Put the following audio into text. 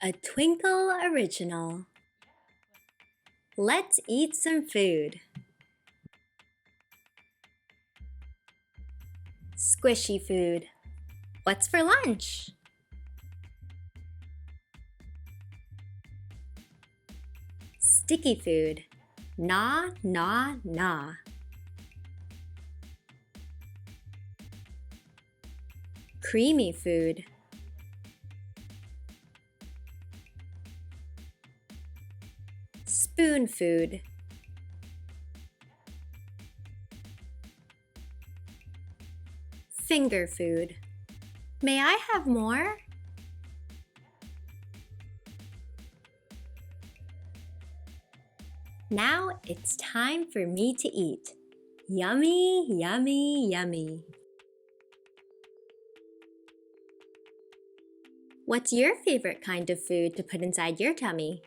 A Twinkl original. Let's eat some food. Squishy food. What's for lunch? Sticky food. Gnaw, gnaw, gnaw. Creamy food. Spoon food. Finger food. May I have more? Now it's time for me to eat. Yummy, yummy, yummy. What's your favorite kind of food to put inside your tummy?